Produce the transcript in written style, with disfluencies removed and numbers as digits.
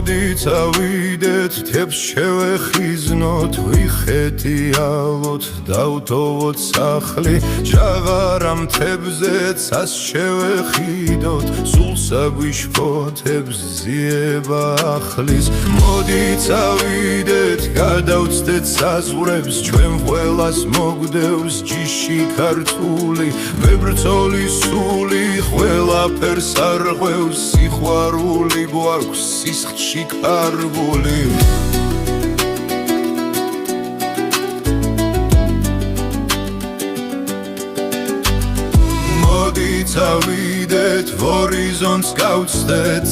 მოდი წავიდეთ თებს შევეხიზნოთ ვიხეთიალოთ დავტოვოთ სახლი ჟაღარა მთებზე ცას შევეხიდოთ სულსა გვიშფოთებს ზიება ახლის მოდი წავიდეთ გადავცდეთ საზღვრებს ჩვენ ყველას მოგდევს ჯიში ქართული ვებრწოლი სული ყველაფერს არღვევს სიყვარული გვაქვს სისხლში კარგული მოდი წავიდეთ ჰორიზონტს გავცდეთ